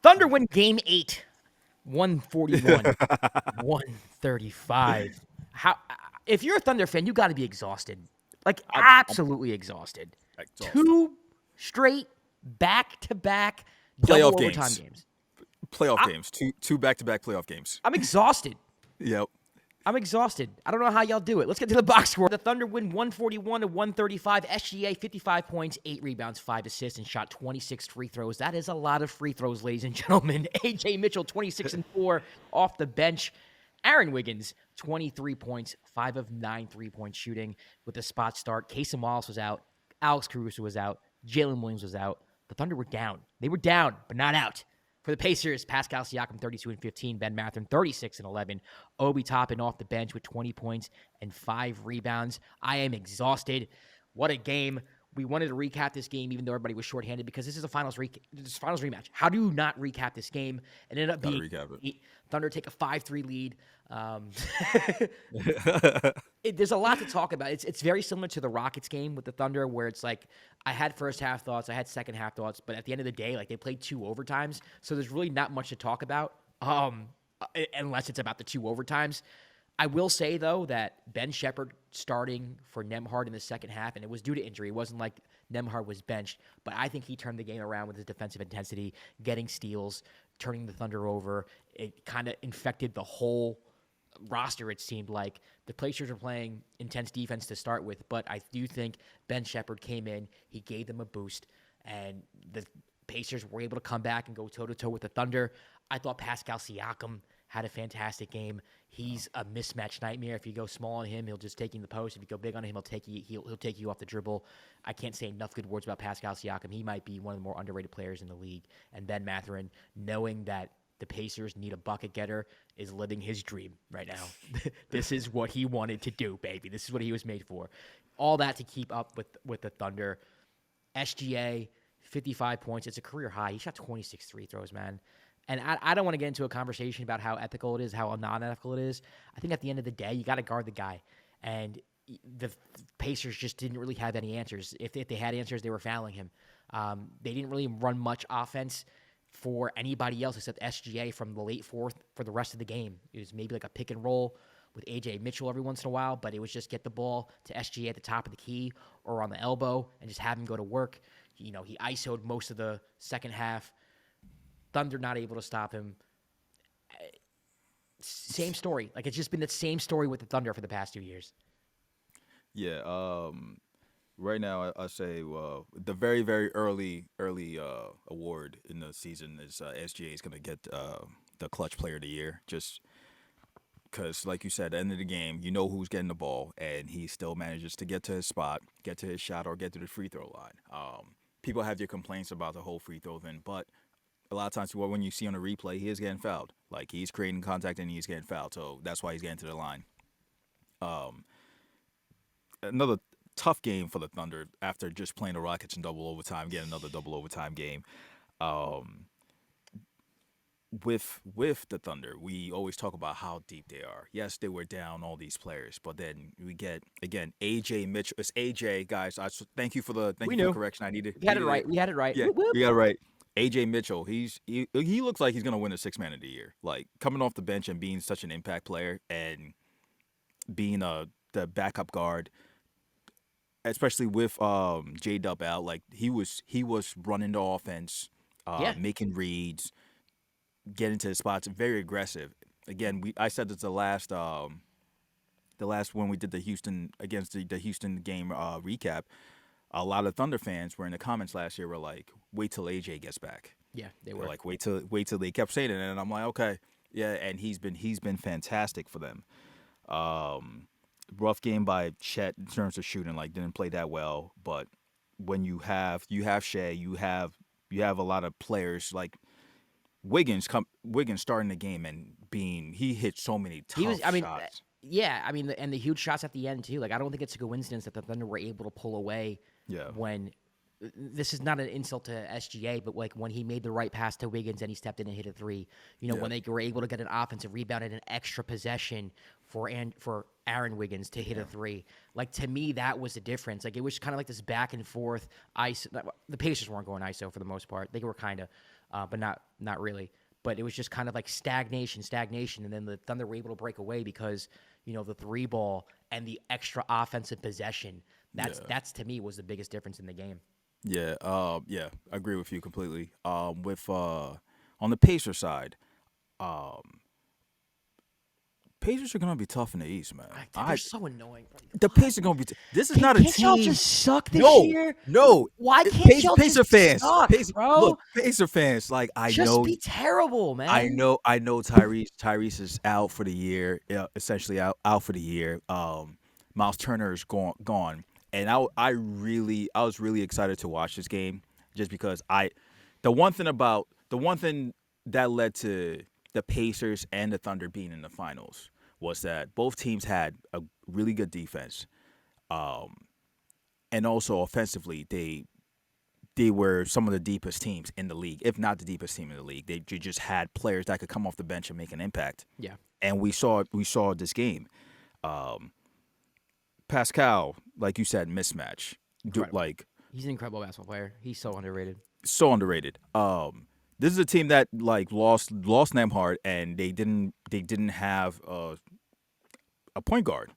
Thunder win game 8, 141, 135. How? If you're a Thunder fan, you got to be exhausted. Like, I'm absolutely exhausted. exhausted. 2 straight back-to-back double Playoff overtime games. games. Playoff games. Two back-to-back playoff games. I'm exhausted. Yep. I'm exhausted. I don't know how y'all do it. Let's get to the box score. The Thunder win 141 to 135. SGA 55 points, 8 rebounds, 5 assists, and shot 26 free throws. That is a lot of free throws, ladies and gentlemen. AJ Mitchell 26 and 4 off the bench. Aaron Wiggins 23 points, 5 of 9 3-point shooting with a spot start. Kasem Wallace was out. Alex Caruso was out. Jalen Williams was out. The Thunder were down. They were down, but not out. For the Pacers, Pascal Siakam, 32 and 15. Ben Mathurin, 36 and 11. Obi Toppin off the bench with 20 points and 5 rebounds. I am exhausted. What a game. We wanted to recap this game even though everybody was shorthanded because this is a finals rematch. How do you not recap this game? It ended up being Thunder take a 5-3 lead. There's a lot to talk about. It's very similar to the Rockets game with the Thunder where it's like I had first half thoughts, I had second half thoughts, but at the end of the day, like they played 2 overtimes, so there's really not much to talk about unless it's about the 2 overtimes. I will say, though, that Ben Shepherd starting for Nembhard in the second half, and it was due to injury. It wasn't like Nembhard was benched, but I think he turned the game around with his defensive intensity, getting steals, turning the Thunder over. It kind of infected the whole roster, it seemed like. The Pacers were playing intense defense to start with, but I do think Ben Shepherd came in, he gave them a boost, and the Pacers were able to come back and go toe-to-toe with the Thunder. I thought Pascal Siakam had a fantastic game. He's a mismatch nightmare. If you go small on him, he'll just take you in the post. If you go big on him, he'll take you off the dribble. I can't say enough good words about Pascal Siakam. He might be one of the more underrated players in the league. And Ben Mathurin, knowing that the Pacers need a bucket getter, is living his dream right now. This is what he wanted to do, baby. This is what he was made for. All that to keep up with the Thunder. SGA, 55 points. It's a career high. He shot 26 free throws, man. And I don't want to get into a conversation about how ethical it is, how non-ethical it is. I think at the end of the day, you got to guard the guy. And the Pacers just didn't really have any answers. If they had answers, they were fouling him. They didn't really run much offense for anybody else except SGA from the late fourth for the rest of the game. It was maybe like a pick and roll with AJ Mitchell every once in a while, but it was just get the ball to SGA at the top of the key or on the elbow and just have him go to work. He ISO'd most of the second half. Thunder not able to stop him. Same story. Like, it's just been the same story with the Thunder for the past 2 years. Yeah. Right now, I say the very, very early award in the season is SGA is going to get the clutch player of the year. Just because, like you said, at the end of the game, you know who's getting the ball, and he still manages to get to his spot, get to his shot, or get to the free throw line. People have their complaints about the whole free throw thing, but a lot of times when you see on the replay, he is getting fouled. Like, he's creating contact and he's getting fouled, so that's why he's getting to the line. Another tough game for the Thunder after just playing the Rockets in double overtime, getting another double overtime game. With the Thunder, we always talk about how deep they are. Yes, they were down all these players, but then we get again AJ Mitchell. It's AJ, guys. Thank you for the correction. I needed. We had it right. Yeah, Whoop, whoop. we got it right. AJ Mitchell, he looks like he's gonna win a Sixth Man of the Year. Like, coming off the bench and being such an impact player and being the backup guard, especially with J-Dub out. Like, he was running the offense, making reads, getting to the spots, very aggressive. Again, I said this the last when we did the Houston against the Houston game recap. A lot of Thunder fans were in the comments last year were like, wait till AJ gets back. Yeah, they were like, wait till they kept saying it, and I'm like, okay, yeah, and he's been fantastic for them. Rough game by Chet in terms of shooting, like, didn't play that well, but when you have Shai, you have a lot of players like Wiggins starting the game and he hit so many tough shots. Yeah, I mean, and the huge shots at the end too. Like, I don't think it's a coincidence that the Thunder were able to pull away. Yeah. When this is not an insult to SGA, but like when he made the right pass to Wiggins and he stepped in and hit a three. When they were able to get an offensive rebound and an extra possession for Aaron Wiggins to hit a three. Like, to me, that was the difference. Like, it was kind of like this back and forth ISO. The Pacers weren't going ISO for the most part. They were kind of. but not really. But it was just kind of like stagnation, and then the Thunder were able to break away because the three ball and the extra offensive possession. That's to me was the biggest difference in the game. Yeah, yeah, I agree with you completely. With on the Pacer side, um, Pacers are gonna be tough in the East, man. They're so annoying. The Pacers are gonna be. This is not a Can't y'all team. just suck this No, year? no. Why can't y'all Pacer just fans, suck, bro? look, Pacer fans. Like Just be terrible, man. I know. Tyrese is out for the year, essentially out for the year. Miles Turner is gone, and I was really excited to watch this game just because the one thing that led to the Pacers and the Thunder being in the finals was that both teams had a really good defense, and also offensively they were some of the deepest teams in the league, if not the deepest team in the league. They just had players that could come off the bench and make an impact. Yeah. And we saw this game. Pascal, like you said, mismatch. Like He's an incredible basketball player. He's so underrated. so underrated. This is a team that like lost Nemhard, and they didn't have a point guard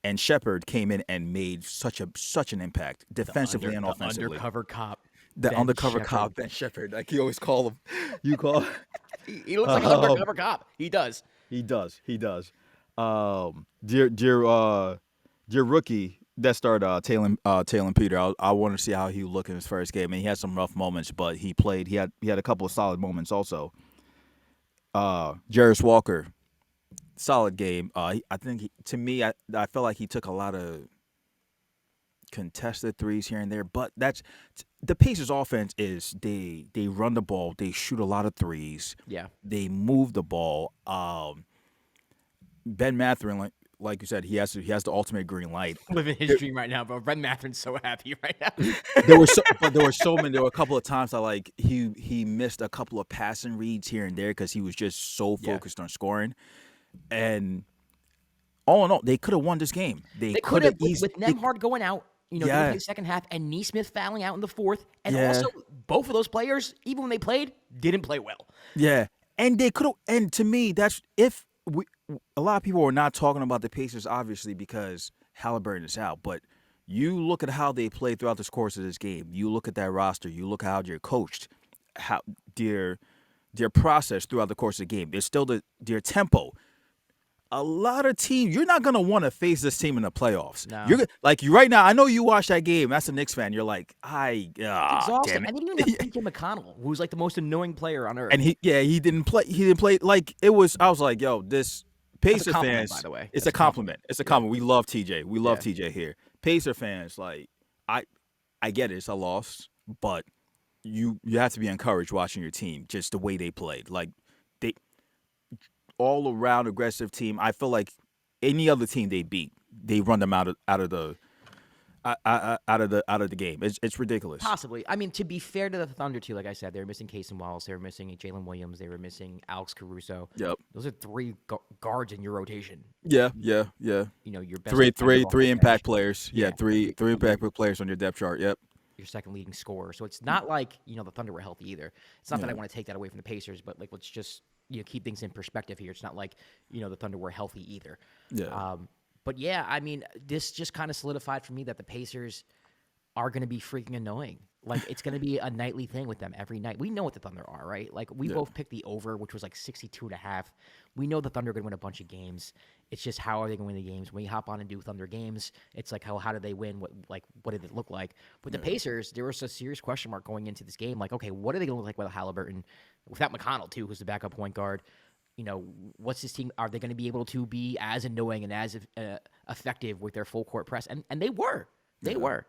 and Shepard came in and made such an impact defensively and offensively. Undercover cop. The Ben undercover Shepherd. cop, Ben Shepard, like you always call him. You call. He looks like an undercover cop. He does. He does. Dear rookie that started Taylor Peter. I want to see how he would look in his first game. And he had some rough moments, but he played. He had a couple of solid moments also. Jarris Walker, solid game. I think to me, I felt like he took a lot of contested threes here and there, but that's the Pacers' offense is they run the ball, they shoot a lot of threes, Yeah. they move the ball. Ben Mathurin, like you said, he has the ultimate green light. Living his dream right now, bro. Ben Matherin's so happy right now. There were a couple of times that like he missed a couple of passing reads here and there because he was just so focused on scoring. And all in all, they could have won this game. They could have with Nemhard going out. They played the second half, and Nesmith fouling out in the fourth. And also, both of those players, even when they played, didn't play well. Yeah, and they could have. And to me, that's a lot of people are not talking about the Pacers, obviously, because Halliburton is out. But you look at how they played throughout the course of this game. You look at that roster. You look at how they're coached, how their process throughout the course of the game. There's still their tempo. A lot of teams, you're not gonna want to face this team in the playoffs. No. You're like right now. I know you watch that game. That's a Knicks fan. You're like, Exhausted. damn it. And they didn't even have PJ McConnell, who's like the most annoying player on earth. And he didn't play. He didn't play like it was. I was like, yo, this Pacer fans. By the way, it's a compliment. It's a compliment. We love TJ. We love TJ here. Pacer fans, like I get it. It's a loss, but you have to be encouraged watching your team just the way they played. Like they. All around aggressive team. I feel like any other team they beat, they run them out of the game. It's ridiculous. Possibly. I mean, to be fair to the Thunder too, like I said, they were missing Casey Wallace, they were missing Jalen Williams, they were missing Alex Caruso. Yep. Those are three guards in your rotation. Yeah. Your best Three impact players. Yeah, three impact players on your depth chart. Yep. Your second leading scorer. So it's not like the Thunder were healthy either. It's not that I want to take that away from the Pacers, but like let's just keep things in perspective here. It's not like the Thunder were healthy either. Yeah. But yeah, I mean, this just kind of solidified for me that the Pacers are going to be freaking annoying. Like it's going to be a nightly thing with them every night. We know what the Thunder are, right? Like we both picked the over, which was like 62.5. We know the Thunder are going to win a bunch of games. It's just how are they going to win the games? When you hop on and do Thunder games, it's like how did they win? What did it look like? With the Pacers, there was a serious question mark going into this game. Like, okay, what are they going to look like without Halliburton? Without McConnell too, who's the backup point guard. What's this team? Are they going to be able to be as annoying and as effective with their full court press? And they were. They were.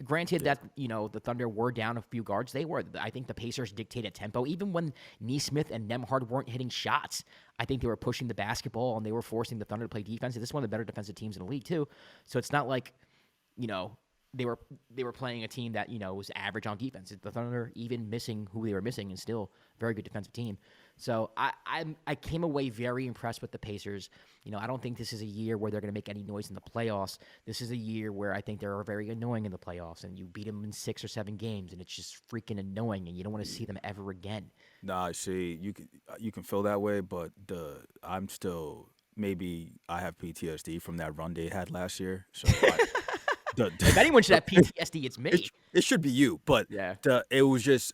Granted that, the Thunder were down a few guards. They were. I think the Pacers dictated tempo. Even when Nesmith and Nemhard weren't hitting shots, I think they were pushing the basketball and they were forcing the Thunder to play defense. This is one of the better defensive teams in the league, too. So it's not like, they were playing a team that was average on defense. The Thunder, even missing who they were missing, is still a very good defensive team. So I came away very impressed with the Pacers. I don't think this is a year where they're going to make any noise in the playoffs. This is a year where I think they're very annoying in the playoffs, and you beat them in 6 or 7 games, and it's just freaking annoying, and you don't want to see them ever again. Nah, see, you can feel that way, but I'm still maybe I have PTSD from that run they had last year. So If anyone should have PTSD, it's me. It should be you, but Yeah. it was just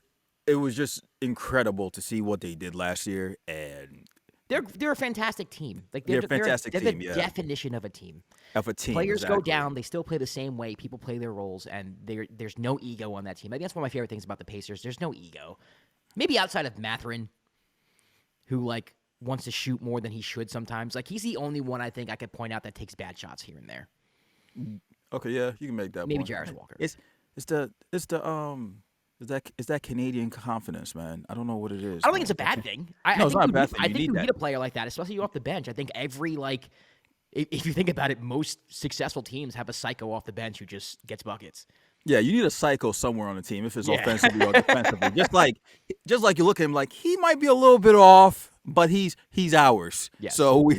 incredible to see what they did last year, and They're a fantastic team. Like they're a fantastic they're team. the Yeah, definition of a team. of a team. Players go exactly. down, they still play the same way. People play their roles, and there's no ego on that team. I think that's one of my favorite things about the Pacers. There's no ego. Maybe outside of Mathurin, who wants to shoot more than he should sometimes. He's the only one I think I could point out that takes bad shots here and there. Okay, yeah, you can make that. Maybe point. Jarris Walker. It's that Canadian confidence, man. I don't know what it is. I don't think it's a bad thing. I No, it's think not a bad thing. I You think need you that. need a player like that, especially you off the bench. I think every if you think about it, most successful teams have a psycho off the bench who just gets buckets. Yeah, you need a psycho somewhere on the team if it's Yeah. offensively or defensively. Just like you look at him like he might be a little bit off, but he's ours. Yes. So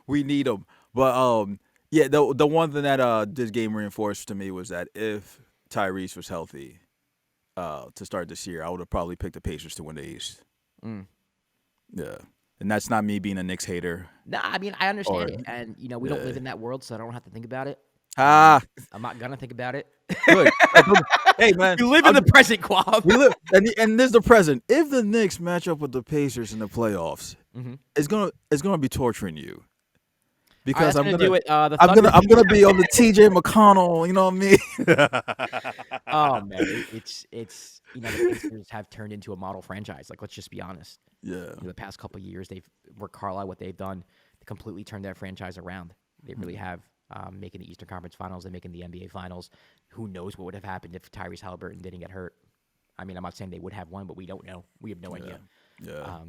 we need him. But yeah, the one thing that this game reinforced to me was that if Tyrese was healthy to start this year, I would have probably picked the Pacers to win the East. Yeah. And that's not me being a Knicks hater. No, I mean I understand Or- it, and we don't live in that world, so I don't have to think about it. Ah, I'm not gonna think about it. good. Hey man, You live in the present, Kwab. we live, and this is the present. If the Knicks match up with the Pacers in the playoffs, it's gonna be torturing you because I'm gonna do it. The I'm Thunder- gonna be on the TJ McConnell. You know what I mean? Oh man, it's the Pacers have turned into a model franchise. Let's just be honest. Yeah. The past couple of years, Rick Carlisle, what they've done, to completely turned that franchise around. They really have. Making the Eastern Conference Finals and making the NBA Finals. Who knows what would have happened if Tyrese Halliburton didn't get hurt? I mean, I'm not saying they would have won, but we don't know. We have no idea. Yeah.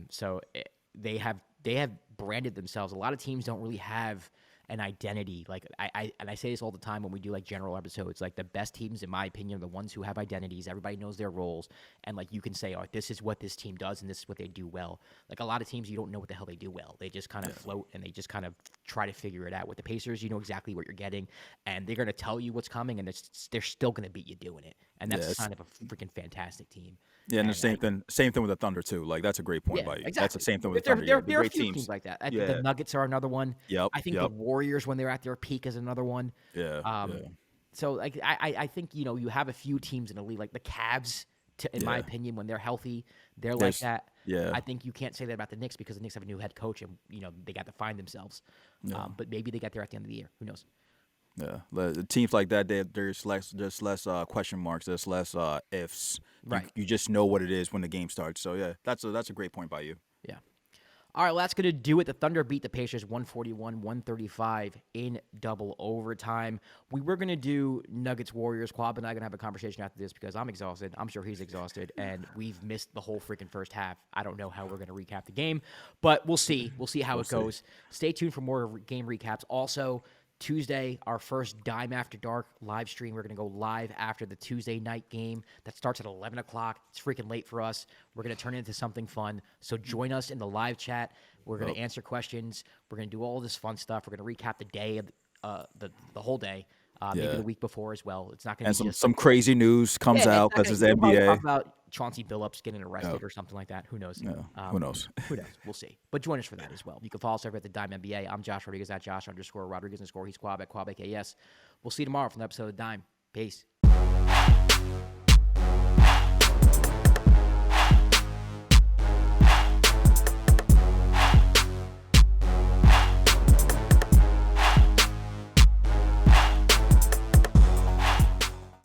They have branded themselves. A lot of teams don't really have an identity. I say this all the time when we do general episodes. The best teams, in my opinion, are the ones who have identities. Everybody knows their roles, and you can say, "Oh, this is what this team does, and this is what they do well." A lot of teams, you don't know what the hell they do well. They just kind of float, and they just kind of try to figure it out. With the Pacers, you know exactly what you're getting, and they're going to tell you what's coming, and they're still going to beat you doing it. And that's kind of a freaking fantastic team. Yeah, and the same thing with the Thunder too. That's a great point by you. Exactly. That's the same thing with the There Thunder. are Great a few teams. teams like that. I Yeah. think the Nuggets are another one. Yep, I think the Warriors, when they're at their peak, is another one. Yeah. So I think you have a few teams in the league, like the Cavs. In my opinion, when they're healthy, they're like that. Yeah. I think you can't say that about the Knicks because the Knicks have a new head coach and they got to find themselves. But maybe they get there at the end of the year. Who knows? Yeah, teams like that, there's less question marks. There's less ifs. Right. You just know what it is when the game starts. So yeah, that's a great point by you. Yeah. All right, well, that's going to do it. The Thunder beat the Pacers 141-135 in double overtime. We were going to do Nuggets Warriors. Kwab and I are going to have a conversation after this because I'm exhausted. I'm sure he's exhausted, and we've missed the whole freaking first half. I don't know how we're going to recap the game, but we'll see. We'll see how it goes. Stay tuned for more game recaps. Also, Tuesday, our first Dime After Dark live stream. We're going to go live after the Tuesday night game that starts at 11 o'clock. It's freaking late for us. We're going to turn it into something fun. So join us in the live chat. We're going to answer questions. We're going to do all this fun stuff. We're going to recap the day, the whole day, maybe the week before as well. It's not going to be And just some crazy news comes out because it's we'll probably NBA. talk about Chauncey Billups getting arrested or something like that. Who knows? Who knows? Who knows? We'll see. But join us for that as well. You can follow us over at the Dime NBA. I'm Josh Rodriguez at Josh_Rodriguez_. He's Kwab at Kwab AKS. We'll see you tomorrow for an episode of Dime. Peace.